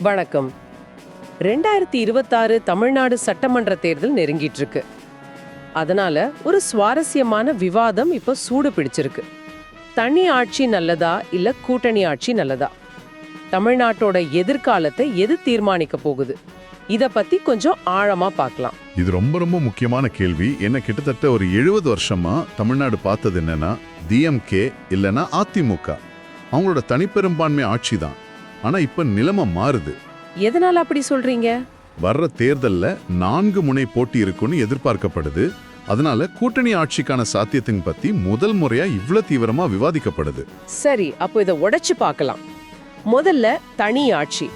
வணக்கம். 2026 தமிழ்நாடு சட்டமன்ற தேர்தல் நெருங்கிட்டு இருக்கு. அதனால ஒரு சுவாரஸ்யமான விவாதம் இப்போ சூடு பிடிச்சிருக்கு. தனி ஆட்சி நல்லதா இல்ல கூட்டணி ஆட்சி நல்லதா? தமிழ்நாட்டோட எதிர்காலத்தை எது தீர்மானிக்க போகுது? இத பத்தி கொஞ்சம் ஆழமா பார்க்கலாம். இது ரொம்ப ரொம்ப முக்கியமான கேள்வி. என்ன கிட்டத்தட்ட ஒரு 70 வருஷமா தமிழ்நாடு பார்த்தது என்னன்னா டிஎம்கே இல்லனா அதிமுக அவங்களோட தனிப்பெரும்பான்மை ஆட்சி தான். ஆனா இப்ப நிலைமை மாறுது. எதனால அப்படி சொல்றீங்க? வர்ற தேர்தல்ல 4 முனை போட்டி இருக்குன்னு எதிர்பார்க்கப்படுது. அதனால கூட்டணி ஆட்சிக்கான சாத்தியத்தின் பத்தி முதல் முறையா இவ்வளவு தீவிரமா விவாதிக்கப்படுது. சரி, அப்போ இதை உடைச்சு பார்க்கலாம். முதல்ல தனி ஆட்சி.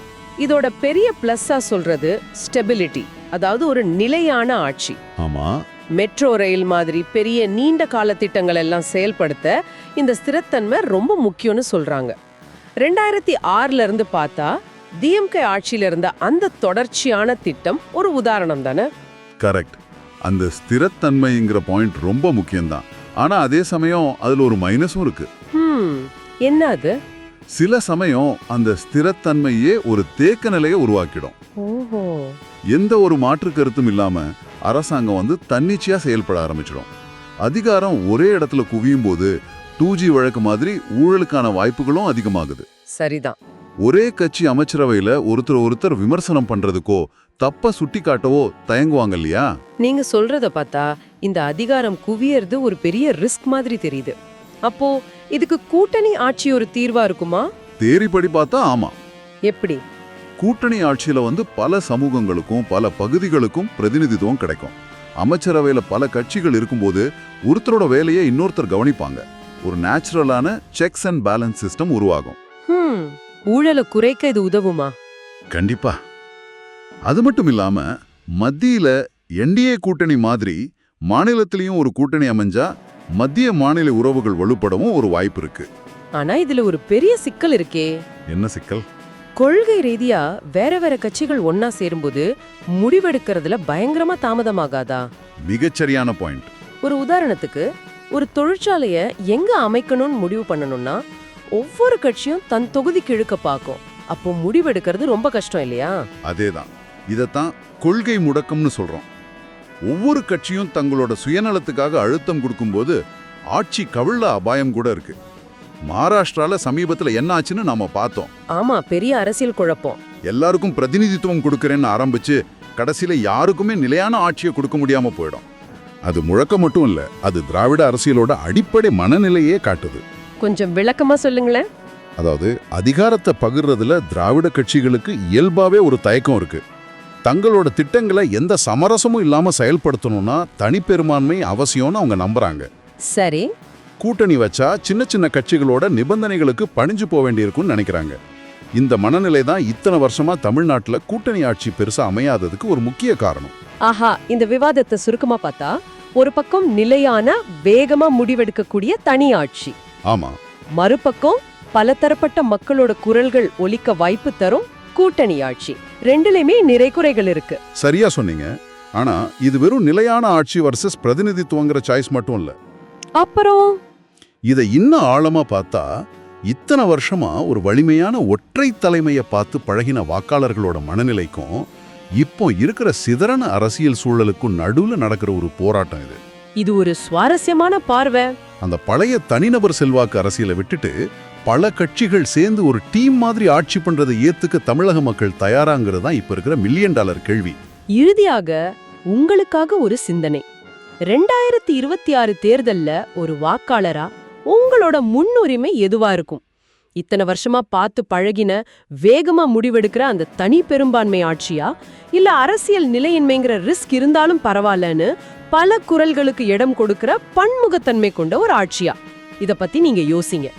இதோட பெரிய பிளஸ்ஸா சொல்றது ஸ்டெபிலிட்டி, அதாவது ஒரு நிலையான ஆட்சி. ஆமா, மெட்ரோ ரயில் மாதிரி பெரிய நீண்ட கால திட்டங்கள் எல்லாம் செயல்படுத்த இந்த ஸ்திரத்தன்மை ரொம்ப முக்கியம்னு சொல்றாங்க. 2006ல இருந்து பார்த்தா டிஎம்கே ஆட்சியில இருந்த அந்த தொடர்ச்சியான திட்டம் ஒரு உதாரணம் தானே? கரெக்ட். அந்த ஸ்திரத்தன்மைங்கிற பாயிண்ட் ரொம்ப முக்கியம்தான். ஆனா அதே சமயம் அதுல ஒரு மைனஸும் இருக்கு. என்ன அது? சில சமயம் அந்த ஸ்திரத்தன்மையே ஒரு தேக்க நிலையை உருவாக்கிடும். ஓஹோ. எந்த ஒரு மாற்று கருத்தும் இல்லாம அரசாங்கம் தன்னிச்சையா செயல்பட ஆரம்பிச்சிடும். அதிகாரம் ஒரே இடத்துல குவியும் போது 2G வழக்கு மாதிரி ஊழலுக்கான வாய்ப்புகளும் அதிகமாகுது. சரிதான். ஒரே கட்சி அமைச்சரவையில ஒருத்தர் விமர்சனம் பண்றதுக்கோ தப்ப சுட்டி காட்டவோ தயங்குவாங்க இல்லையா? நீங்க சொல்றத பார்த்தா இந்த அதிகாரம் குவியறது ஒரு பெரிய ரிஸ்க் மாதிரி தெரியுது. அப்போ இதுக்கு கூட்டணி ஆட்சி ஒரு தீர்வா இருக்குமா? தேரிப்படி பார்த்தா ஆமா. எப்படி? கூட்டணி ஆட்சியில பல சமூகங்களுக்கும் பல பகுதிகளுக்கும் பிரதிநிதித்துவம் கிடைக்கும். அமைச்சரவையில பல கட்சிகள் இருக்கும்போது ஒருத்தரோட வேலையை இன்னொருத்தர் கவனிப்பாங்க. ஒரு நேச்சுரலான செக்ஸ் அண்ட் பேலன்ஸ் சிஸ்டம் உருவாகும். ஊழலை குறைக்க இது உதவுமா? கண்டிப்பா. அது மட்டும் இல்லாம மத்தியில என்டிஏ கூட்டணி மாதிரி மாநிலத்திலையும் ஒரு கூட்டணி அமைஞ்சா மத்திய மாநில உறவுகள் வலுப்படவும் ஒரு வாய்ப்பு இருக்கு. ஆனா இதுல ஒரு பெரிய சிக்கல் இருக்கே. என்ன சிக்கல்? கொள்கை ரீதியா வேற வேற கட்சிகள் ஒன்னா சேரும்போது முடிவெடுக்கிறதுல பயங்கரமா தாமதமாகாதா? மிகச்சரியான பாயிண்ட். ஒரு உதாரணத்துக்கு, ஒரு தொழிற்சாலைய எங்க அமைக்கணும்னு முடிவு பண்ணணும்னா ஒவ்வொரு கட்சியும் தன் தொகுதிக்கு இழுக்க பார்க்கும். அப்போ முடிவெடுக்கிறது ரொம்ப கஷ்டம் இல்லையா? அதேதான். இதத்தான் கொள்கை முடக்கம்னு சொல்றோம். ஒவ்வொரு கட்சியும் தங்களோட சுயநலத்துக்காக அழுத்தம் கொடுக்கும்போது ஆட்சி கவிழ அபாயம் கூட இருக்கு. மகாராஷ்டிரால சமீபத்துல என்ன ஆச்சுன்னு நாம பார்த்தோம். ஆமா, பெரிய அரசியல் குழப்பம். எல்லாருக்கும் பிரதிநிதித்துவம் கொடுக்கறேன்னு ஆரம்பிச்சு கடைசியில யாருக்குமே நிலையான ஆட்சியை கொடுக்க முடியாம போயிடும். அது முழக்கம் மட்டும் இல்ல, அது திராவிட அரசியலோட அடிப்படை மனநிலையே காட்டுது. கொஞ்சம் விளக்கமா சொல்லுங்களேன். அதாவது அதிகாரத்தை பகிர்றதுல திராவிட கட்சிகளுக்கு இயல்பாவே ஒரு தயக்கம் இருக்கு. தங்களோட திட்டங்களை எந்த சமரசமும் இல்லாம செயல்படுத்தணும்னா தனிப்பெரும்பான்மை அவசியம்னு அவங்க நம்புறாங்க. சரி. கூட்டணி வச்சா சின்ன சின்ன கட்சிகளோட நிபந்தனைகளுக்கு பணிஞ்சு போக வேண்டியிருக்கும்னு நினைக்கிறாங்க. இந்த மனநிலை தான் இத்தனை வருஷமா தமிழ்நாட்டுல கூட்டணி ஆட்சி பெருசா அமையாததுக்கு ஒரு முக்கிய காரணம். ஆஹா, இந்த விவாதத்தை சுருக்கமா பார்த்தா ஒரு பக்கம் நிலையான வேகமா முடிவெடுக்கக்கூடிய தனி ஆட்சி, ஆமா, மறுபக்கம் பலதரப்பட்ட மக்களோட குரல்கள் ஒலிக்க வாய்ப்பு தரும் கூட்டணி ஆட்சி. ரெண்டுலயுமே நிறை குறைகள் இருக்கு. சரியா சொன்னீங்க. ஆனா இது வெறும் நிலையான ஆட்சி வர்சஸ் பிரதிநிதித்துவங்கிற சாய்ஸ் மட்டும் இல்ல. அப்புறம் இதை இன்னும் ஆழமா பார்த்தா இத்தனை வருஷமா ஒரு வலிமையான ஒற்றை தலைமையை பார்த்து பழகின வாக்காளர்களோட மனநிலைக்கும் இப்போ இருக்கிற சிதறன அரசியல் சூழலுக்கும் நடுவுல நடக்கிற ஒரு போராட்டம் இது. இது ஒரு சுவாரஸ்யமான பார்வை. அந்த பழைய தனிநபர் செல்வாக்கு அரசியலை விட்டுட்டு பல கட்சிகள் சேர்ந்து ஒரு டீம் மாதிரி ஆட்சி பண்றதை ஏத்துக்க தமிழக மக்கள் தயாராங்கிறது தான் இப்ப இருக்கிற $1 மில்லியன் கேள்வி. இறுதியாக உங்களுக்காக ஒரு சிந்தனை. 2026 தேர்தல்ல ஒரு வாக்காளரா உங்களோட முன்னுரிமை எதுவா இருக்கும்? இத்தனை வருஷமா பார்த்து பழகின வேகமா முடிவெடுக்கிற அந்த தனி பெரும்பான்மை ஆட்சியா, இல்ல அரசியல் நிலையின்மைங்கிற ரிஸ்க் இருந்தாலும் பரவாயில்லன்னு பல குரல்களுக்கு இடம் கொடுக்கிற பன்முகத்தன்மை கொண்ட ஒரு ஆட்சியா? இத பத்தி நீங்க யோசிங்க.